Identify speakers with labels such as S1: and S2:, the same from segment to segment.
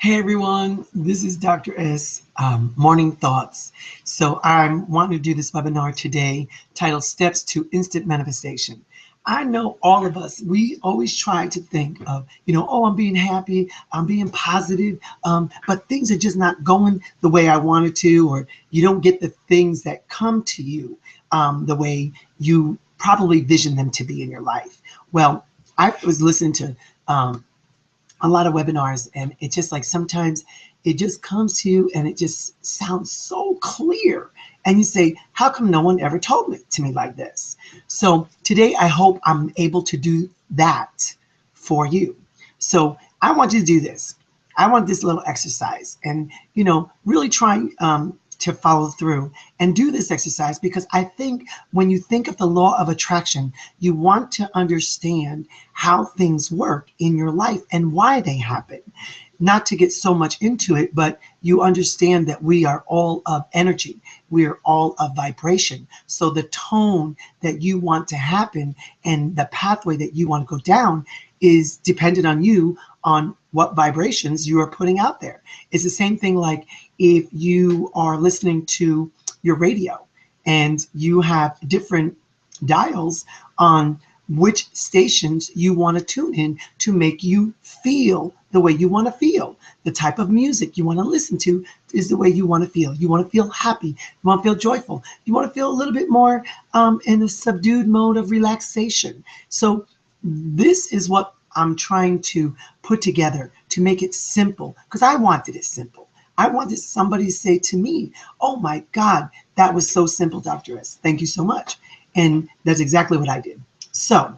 S1: Hey everyone, this is Dr. S, Morning Thoughts. So I'm wanting to do this webinar today titled Steps to Instant Manifestation. I know all of us, we always try to think of, oh, I'm being happy, I'm being positive, but things are just not going the way I wanted to, or you don't get the things that come to you the way you probably vision them to be in your life. Well, I was listening to a lot of webinars, and it just like sometimes it just comes to you and it just sounds so clear, and you say, how come no one ever told me to me like this? So today I hope I'm able to do that for you. So I want you to do this. I want this little exercise, and really try to follow through and do this exercise, because I think when you think of the law of attraction, you want to understand how things work in your life and why they happen. Not to get so much into it, but you understand that we are all of energy. We are all of vibration. So the tone that you want to happen and the pathway that you want to go down is dependent on you, on what vibrations you are putting out there. It's the same thing like if you are listening to your radio and you have different dials on which stations you want to tune in to make you feel the way you want to feel. The type of music you want to listen to is the way you want to feel. You want to feel happy. You want to feel joyful. You want to feel a little bit more in a subdued mode of relaxation. So this is what I'm trying to put together to make it simple, because I wanted it simple. I wanted somebody to say to me, oh my God, that was so simple, Dr. S. Thank you so much. And that's exactly what I did. So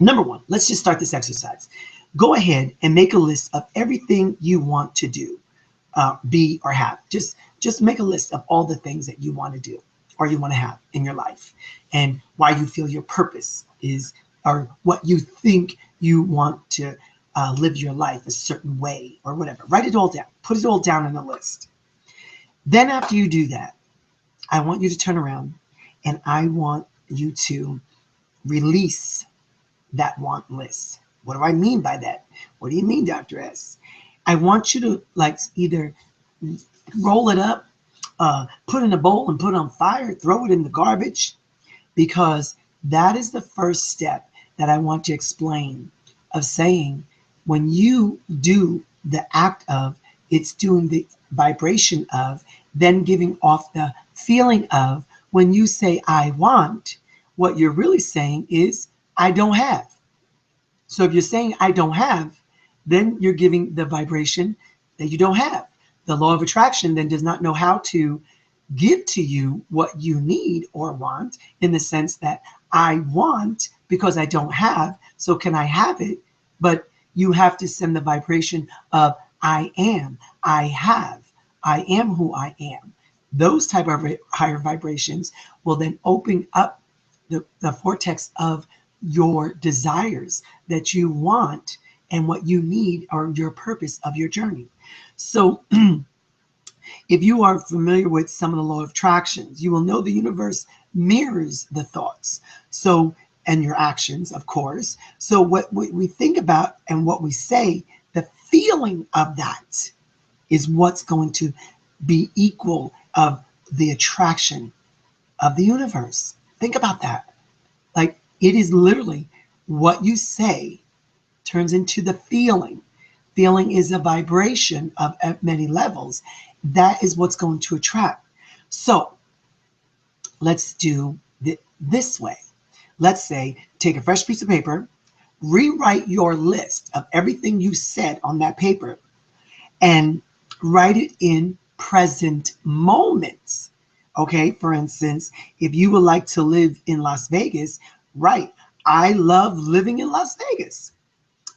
S1: number one, let's just start this exercise. Go ahead and make a list of everything you want to do, be, or have. Just make a list of all the things that you want to do or you want to have in your life, and why you feel your purpose is, or what you think you want to live your life a certain way or whatever. Write it all down. Put it all down in a list. Then after you do that, I want you to turn around and I want you to release that want list. What do I mean by that? What do you mean, Dr. S? I want you to either roll it up, put it in a bowl and put it on fire, throw it in the garbage, because that is the first step that I want to explain of saying, when you do the act of, it's doing the vibration of, then giving off the feeling of. When you say I want, what you're really saying is I don't have. So if you're saying I don't have, then you're giving the vibration that you don't have. The law of attraction then does not know how to give to you what you need or want, in the sense that I want because I don't have, so can I have it? But you have to send the vibration of I am, I have, I am who I am. Those type of higher vibrations will then open up the vortex of your desires that you want and what you need, or your purpose of your journey. So if you are familiar with some of the law of attractions, you will know the universe mirrors the thoughts. So, and your actions, of course. So what we think about and what we say, the feeling of that is what's going to be equal of the attraction of the universe. Think about that. Like, it is literally what you say turns into the feeling. Feeling is a vibration of at many levels. That is what's going to attract. So let's do it this way. Let's say, take a fresh piece of paper, rewrite your list of everything you said on that paper, and write it in present moments. Okay, for instance, if you would like to live in Las Vegas, write, I love living in Las Vegas.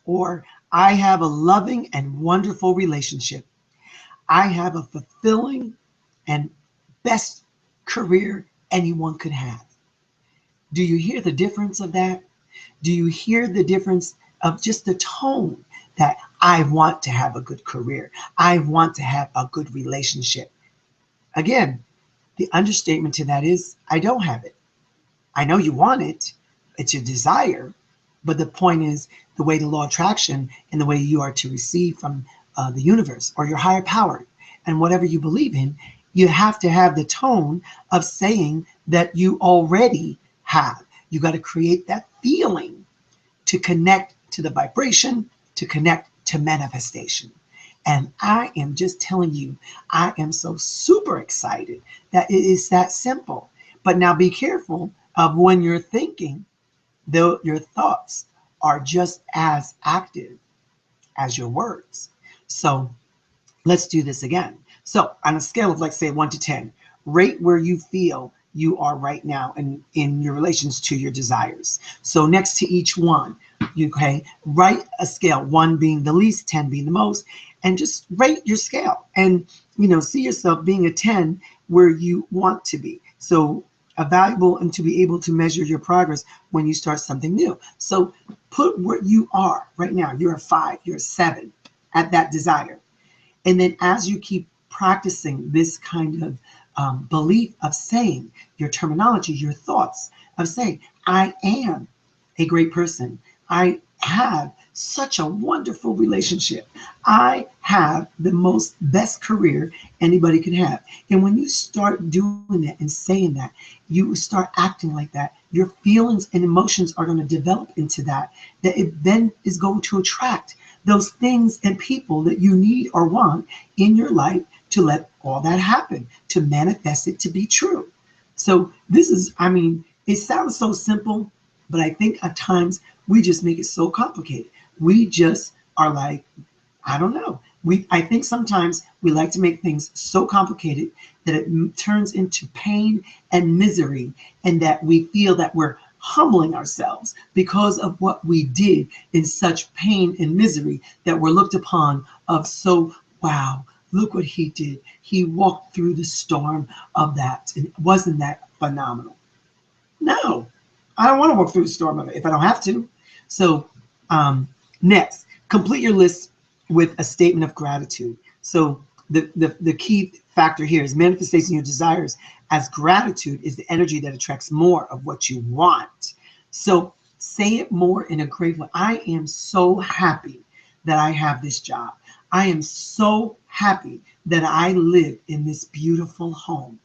S1: Or, I have a loving and wonderful relationship. I have a fulfilling and best career anyone could have. Do you hear the difference of that? Do you hear the difference of just the tone that I want to have a good career? I want to have a good relationship. Again, the understatement to that is I don't have it. I know you want it. It's your desire. But the point is, the way the law of attraction and the way you are to receive from the universe or your higher power and whatever you believe in, you have to have the tone of saying that you already have. You got to create that feeling to connect to the vibration, to connect to manifestation. And I am just telling you, I am so super excited that it is that simple. But now be careful of when you're thinking, though your thoughts are just as active as your words. So let's do this again. So on a scale of, like, say, 1 to 10, rate where you feel you are right now in your relations to your desires. So next to each one, you write a scale, 1 being the least, 10 being the most, and just rate your scale and see yourself being a 10 where you want to be. So a valuable and to be able to measure your progress when you start something new. So put where you are right now. You're a 5, you're a 7 at that desire. And then as you keep practicing this kind of belief of saying your terminology, your thoughts of saying, I am a great person. I have such a wonderful relationship. I have the most best career anybody could have. And when you start doing that and saying that, you start acting like that, your feelings and emotions are going to develop into that it then is going to attract those things and people that you need or want in your life to let all that happen, to manifest it to be true. So this is, it sounds so simple, but I think at times we just make it so complicated. We just are like, I don't know. I think sometimes we like to make things so complicated that it turns into pain and misery, and that we feel that we're humbling ourselves because of what we did in such pain and misery that we're looked upon of so, wow, look what he did. He walked through the storm of that. And wasn't that phenomenal? No, I don't want to walk through the storm of it if I don't have to. So next, complete your list with a statement of gratitude. So the key factor here is manifesting your desires as gratitude is the energy that attracts more of what you want. So say it more in a great way. I am so happy that I have this job. I am so happy that I live in this beautiful home.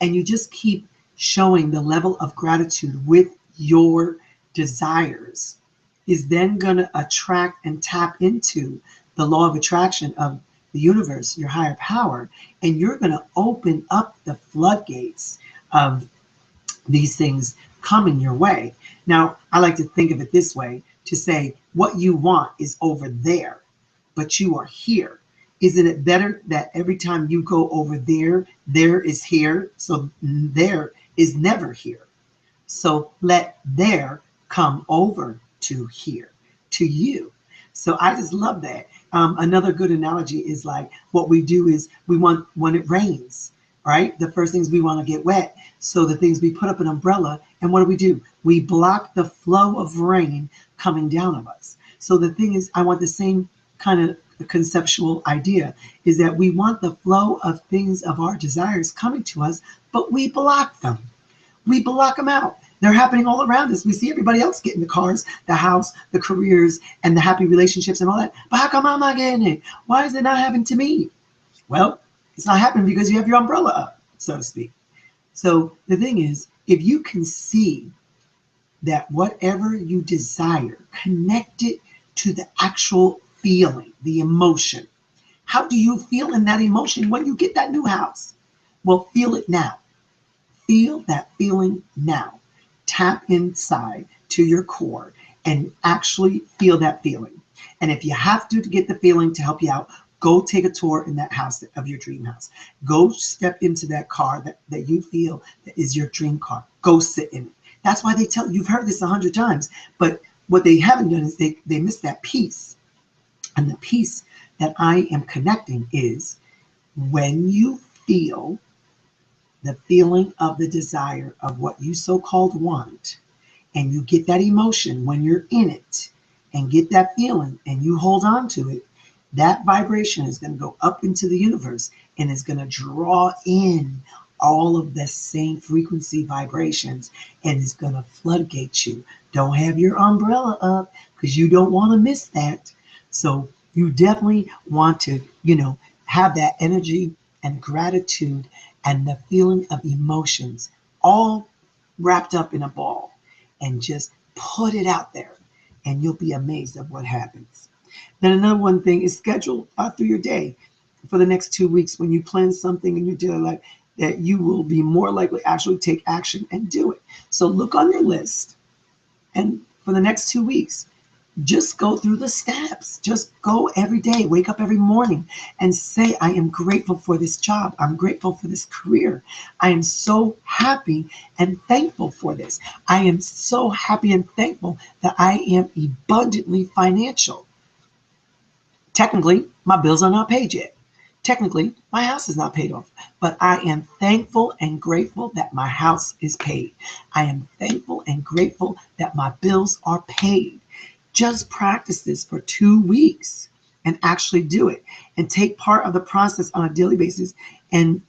S1: And you just keep showing the level of gratitude with your desires is then going to attract and tap into the law of attraction of the universe, your higher power, and you're going to open up the floodgates of these things coming your way. Now, I like to think of it this way, to say what you want is over there, but you are here. Isn't it better that every time you go over there, there is here? So there is never here. So let there come over to here, to you. So I just love that. Another good analogy is like what we do is we want, when it rains, right? The first things we want to get wet. So the things we put up an umbrella, and what do? We block the flow of rain coming down of us. So the thing is, I want the same kind of conceptual idea is that we want the flow of things of our desires coming to us, but we block them. We block them out. They're happening all around us. We see everybody else getting the cars, the house, the careers, and the happy relationships and all that. But how come I'm not getting it? Why is it not happening to me? Well, it's not happening because you have your umbrella up, so to speak. So the thing is, if you can see that whatever you desire, connect it to the actual feeling, the emotion. How do you feel in that emotion when you get that new house? Well, feel it now. Feel that feeling now. Tap inside to your core and actually feel that feeling. And if you have to get the feeling to help you out, go take a tour in that house of your dream house. Go step into that car that you feel that is your dream car. Go sit in it. That's why they tell you, you've heard this 100 times, but what they haven't done is they miss that piece. And the piece that I am connecting is when you feel the feeling of the desire of what you so-called want, and you get that emotion when you're in it and get that feeling and you hold on to it, that vibration is going to go up into the universe and is going to draw in all of the same frequency vibrations and is going to floodgate you. Don't have your umbrella up because you don't want to miss that. So You definitely want to, have that energy and gratitude and the feeling of emotions all wrapped up in a ball and just put it out there, and you'll be amazed at what happens. Then another one thing is schedule through your day for the next 2 weeks. When you plan something in your daily life, that you will be more likely actually take action and do it. So look on your list, and for the next 2 weeks, just go through the steps. Just go every day, wake up every morning and say, I am grateful for this job. I'm grateful for this career. I am so happy and thankful for this. I am so happy and thankful that I am abundantly financial. Technically, my bills are not paid yet. Technically, my house is not paid off, but I am thankful and grateful that my house is paid. I am thankful and grateful that my bills are paid. Just practice this for 2 weeks and actually do it, and take part of the process on a daily basis, and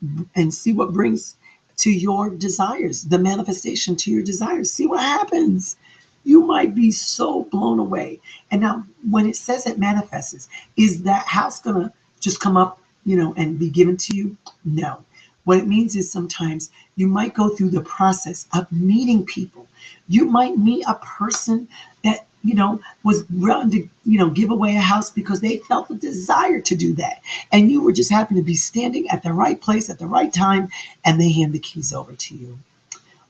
S1: see what brings to your desires, the manifestation to your desires. See what happens. You might be so blown away. And now, when it says it manifests, is that house gonna just come up, and be given to you? No. What it means is sometimes you might go through the process of meeting people. You might meet a person that, was willing to, give away a house because they felt the desire to do that. And you were just happened to be standing at the right place at the right time, and they hand the keys over to you.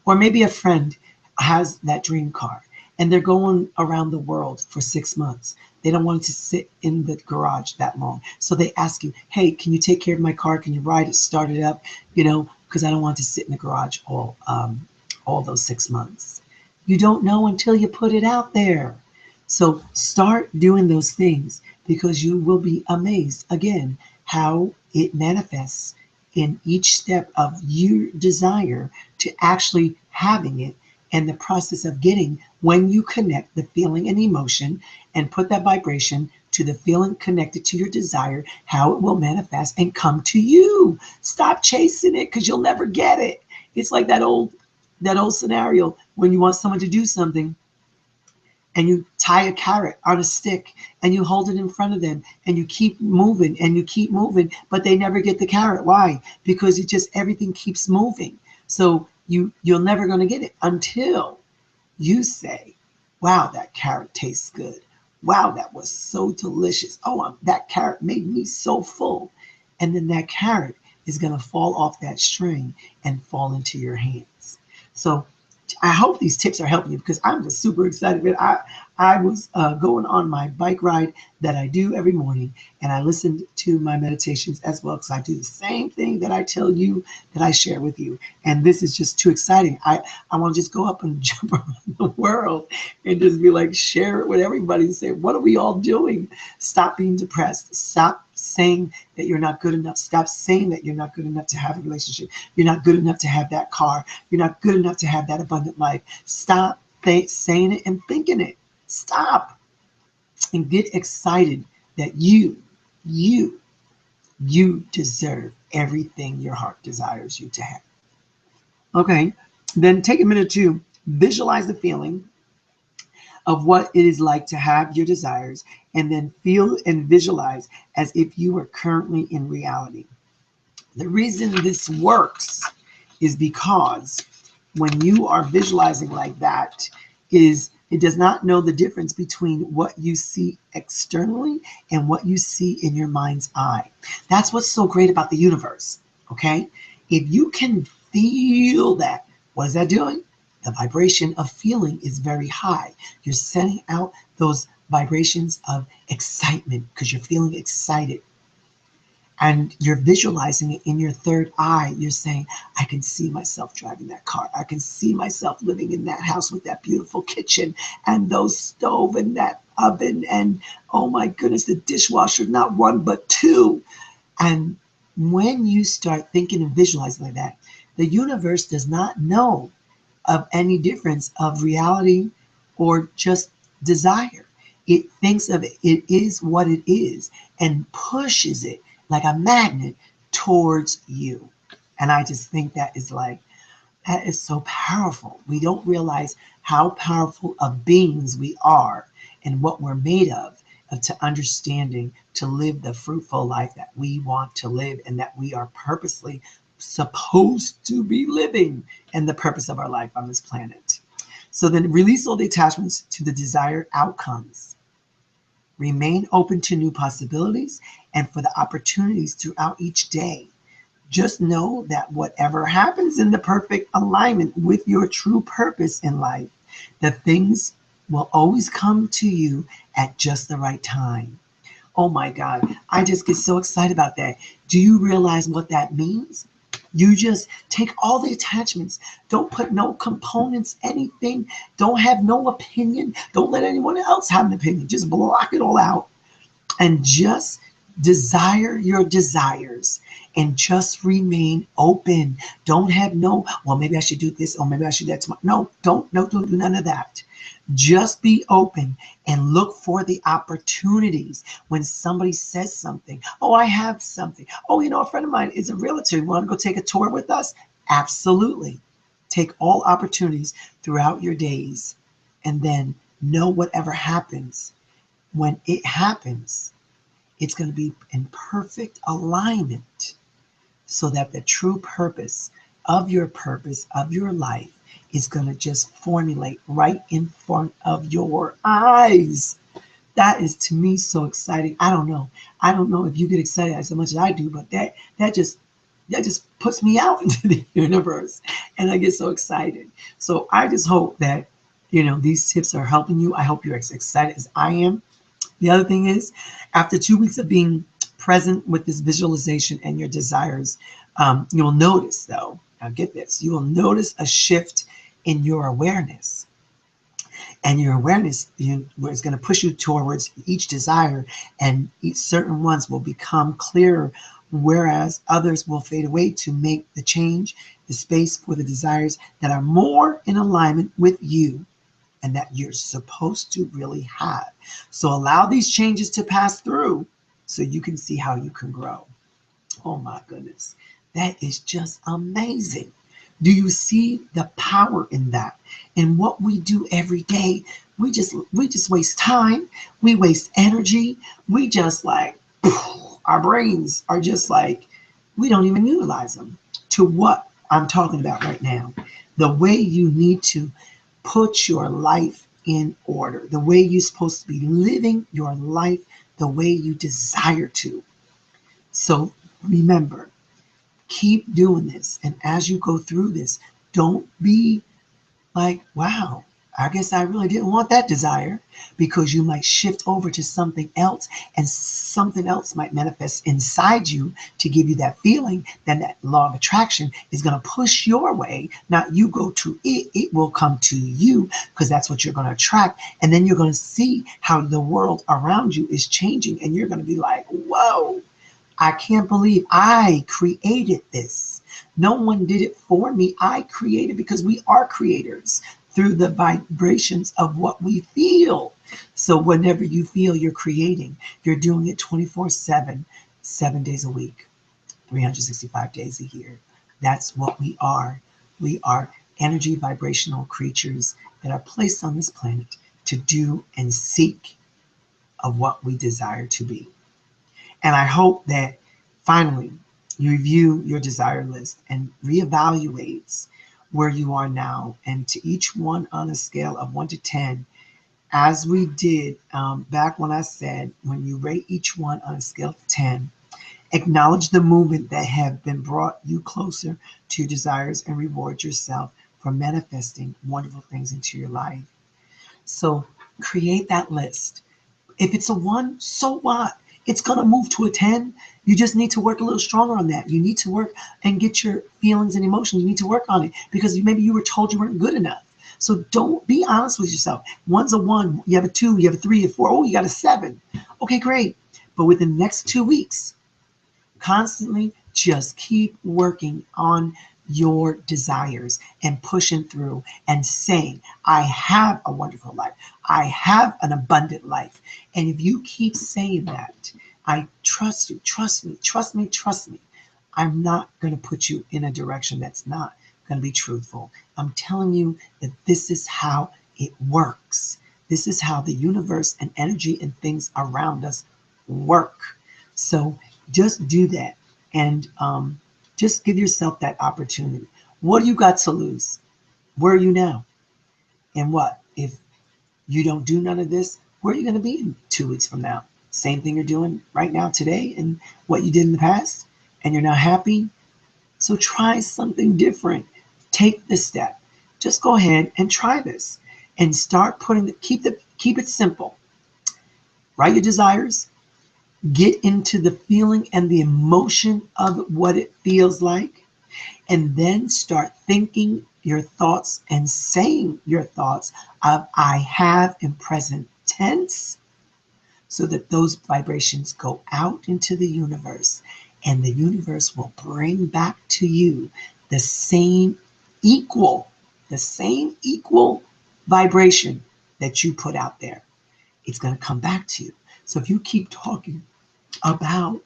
S1: Or maybe a friend has that dream car and they're going around the world for 6 months. They don't want it to sit in the garage that long. So they ask you, hey, can you take care of my car? Can you ride it, start it up? Because I don't want it to sit in the garage all those 6 months. You don't know until you put it out there. So start doing those things, because you will be amazed again how it manifests in each step of your desire to actually having it, and the process of getting, when you connect the feeling and emotion and put that vibration to the feeling connected to your desire, how it will manifest and come to you. Stop chasing it, because you'll never get it. It's like that old scenario when you want someone to do something, and you tie a carrot on a stick and you hold it in front of them, and you keep moving and you keep moving, but they never get the carrot. Why? Because everything keeps moving. So you're never going to get it until you say, wow, that carrot tastes good. Wow, that was so delicious. Oh, that carrot made me so full. And then that carrot is going to fall off that string and fall into your hands. So I hope these tips are helping you, because I'm just super excited. I was going on my bike ride that I do every morning, and I listened to my meditations as well, because I do the same thing that I tell you that I share with you. And this is just too exciting. I want to just go up and jump around the world and just be like, share it with everybody and say, what are we all doing? Stop being depressed. Stop saying that you're not good enough. Stop saying that you're not good enough to have a relationship. You're not good enough to have that car. You're not good enough to have that abundant life. Stop saying it and thinking it. Stop and get excited that you deserve everything your heart desires you to have. Okay, then take a minute to visualize the feeling of what it is like to have your desires, and then feel and visualize as if you are currently in reality. The reason this works is because when you are visualizing like that, is it does not know the difference between what you see externally and what you see in your mind's eye. That's what's so great about the universe. Okay, if you can feel that, what is that doing? The vibration of feeling is very high. You're sending out those vibrations of excitement because you're feeling excited. And you're visualizing it in your third eye. You're saying, I can see myself driving that car. I can see myself living in that house with that beautiful kitchen and those stove and that oven. And oh my goodness, the dishwasher, not one, but two. And when you start thinking and visualizing like that, the universe does not know of any difference of reality or just desire. It thinks of it, it is what it is, and pushes it like a magnet towards you. And I just think that is so powerful. We don't realize how powerful of beings we are and what we're made of to understanding to live the fruitful life that we want to live and that we are purposely supposed to be living, and the purpose of our life on this planet. So then release all the attachments to the desired outcomes. Remain open to new possibilities and for the opportunities throughout each day. Just know that whatever happens in the perfect alignment with your true purpose in life, the things will always come to you at just the right time. Oh my God, I just get so excited about that. Do you realize what that means? You just take all the attachments. Don't put no components, anything. Don't have no opinion. Don't let anyone else have an opinion. Just block it all out and just desire your desires and just remain open. Don't have no, well, maybe I should do this or maybe I should do that tomorrow. No, don't do none of that. Just be open and look for the opportunities when somebody says something. Oh, I have something. Oh, a friend of mine is a realtor. You want to go take a tour with us? Absolutely. Take all opportunities throughout your days and then know whatever happens. When it happens, it's going to be in perfect alignment so that the true purpose of your life is going to just formulate right in front of your eyes. That is to me so exciting. I don't know. I don't know if you get excited as much as I do, but that just puts me out into the universe and I get so excited. So I just hope that these tips are helping you. I hope you're as excited as I am. The other thing is, after 2 weeks of being present with this visualization and your desires, you'll notice, though, now get this, you will notice a shift in your awareness. And your awareness is going to push you towards each desire, and each certain ones will become clearer, whereas others will fade away to make the change, the space for the desires that are more in alignment with you and that you're supposed to really have. So allow these changes to pass through so you can see how you can grow. Oh my goodness. That is just amazing. Do you see the power in that? And what we do every day, we just waste time, we waste energy, we just our brains are just we don't even utilize them to what I'm talking about right now. The way you need to put your life in order, the way you're supposed to be living your life, the way you desire to. So remember, keep doing this. And as you go through this, don't be wow, I guess I really didn't want that desire, because you might shift over to something else and something else might manifest inside you to give you that feeling. Then that law of attraction is going to push your way, not you go to it. It will come to you because that's what you're going to attract. And then you're going to see how the world around you is changing. And you're going to be like, whoa, I can't believe I created this. No one did it for me. I created, because we are creators through the vibrations of what we feel. So whenever you feel, you're creating. You're doing it 24/7, 7 days a week, 365 days a year. That's what we are. We are energy vibrational creatures that are placed on this planet to do and seek of what we desire to be. And I hope that finally you review your desire list and reevaluates where you are now, and to each one on a scale of 1 to 10, as we did back when I said, when you rate each one on a scale of 10, acknowledge the movement that have been brought you closer to your desires and reward yourself for manifesting wonderful things into your life. So create that list. If it's a 1, so what? It's going to move to a 10. You just need to work a little stronger on that. You need to work and get your feelings and emotions. You need to work on it because maybe you were told you weren't good enough. So don't, be honest with yourself. 1's a 1. You have a 2. You have a 3, a 4. Oh, you got a 7. Okay, great. But within the next 2 weeks, constantly just keep working on your desires and pushing through and saying, I have a wonderful life. I have an abundant life. And if you keep saying that, I trust you, trust me, trust me, trust me. I'm not going to put you in a direction that's not going to be truthful. I'm telling you that this is how it works. This is how the universe and energy and things around us work. So just do that, and just give yourself that opportunity. What do you got to lose? Where are you now? And what if you don't do none of this? Where are you going to be in 2 weeks from now? Same thing you're doing right now today and what you did in the past, and you're not happy? So try something different. Take the step. Just go ahead and try this and start putting keep it simple. Write your desires, get into the feeling and the emotion of what it feels like, and then start thinking your thoughts and saying your thoughts of I have in present tense, so that those vibrations go out into the universe, and the universe will bring back to you the same equal, the same equal vibration that you put out there. It's going to come back to you. So if you keep talking about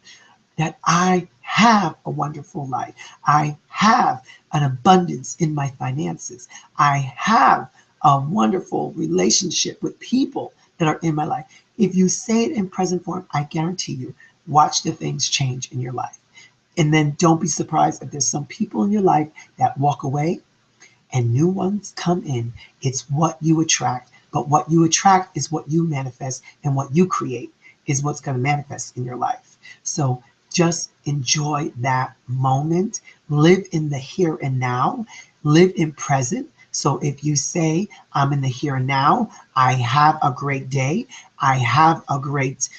S1: that I have a wonderful life, I have an abundance in my finances, I have a wonderful relationship with people that are in my life. If you say it in present form, I guarantee you, watch the things change in your life. And then don't be surprised if there's some people in your life that walk away and new ones come in. It's what you attract. But what you attract is what you manifest, and what you create is what's going to manifest in your life. So just enjoy that moment. Live in the here and now. Live in present. So if you say, I'm in the here and now, I have a great day, I have a great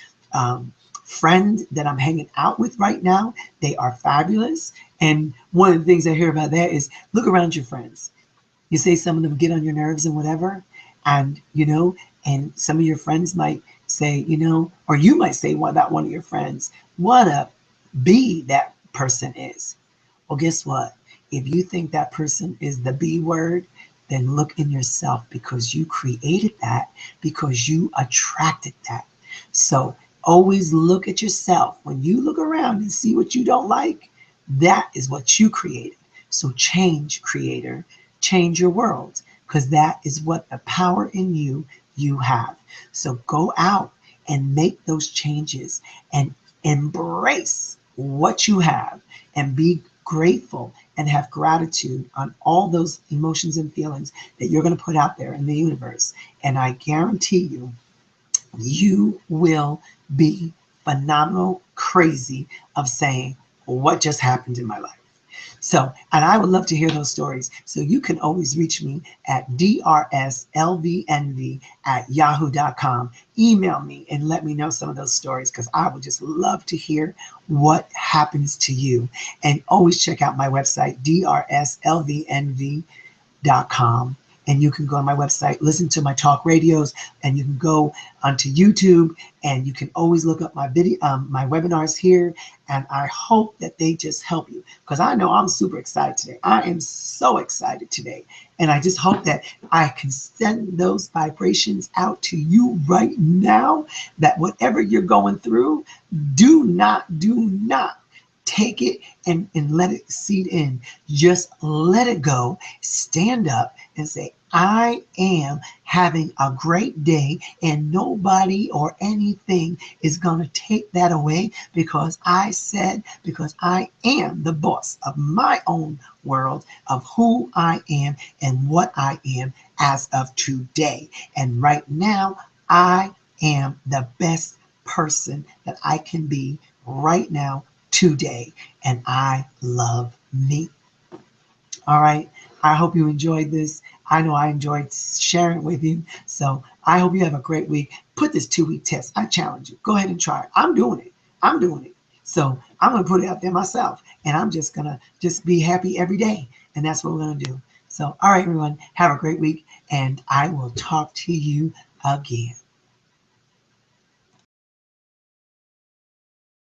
S1: friend that I'm hanging out with right now, they are fabulous. And one of the things I hear about that is look around your friends. You say some of them get on your nerves and whatever, and and some of your friends might say, or you might say about one of your friends, what a B that person is. Well, guess what? If you think that person is the B word, then look in yourself, because you created that, because you attracted that. So always look at yourself. When you look around and see what you don't like, that is what you created. So change, creator, change your world, because that is what the power in you have. So go out and make those changes and embrace what you have, and be grateful and have gratitude on all those emotions and feelings that you're going to put out there in the universe. And I guarantee you, you will be phenomenal crazy of saying, what just happened in my life? So, and I would love to hear those stories. So you can always reach me at drslvnv@yahoo.com. Email me and let me know some of those stories, because I would just love to hear what happens to you. And always check out my website, drslvnv.com. And you can go on my website, listen to my talk radios, and you can go onto YouTube, and you can always look up my video, my webinars here. And I hope that they just help you, because I know I'm super excited today. I am so excited today. And I just hope that I can send those vibrations out to you right now, that whatever you're going through, do not take it and let it seed in. Just let it go. Stand up and say, I am having a great day, and nobody or anything is going to take that away, because I am the boss of my own world, of who I am and what I am as of today. And right now, I am the best person that I can be right now, today, and I love me. All right. I hope you enjoyed this. I know I enjoyed sharing it with you. So I hope you have a great week. Put this 2-week test. I challenge you. Go ahead and try it. I'm doing it. So I'm going to put it out there myself, and I'm just going to just be happy every day. And that's what we're going to do. So, all right, everyone, have a great week, and I will talk to you again.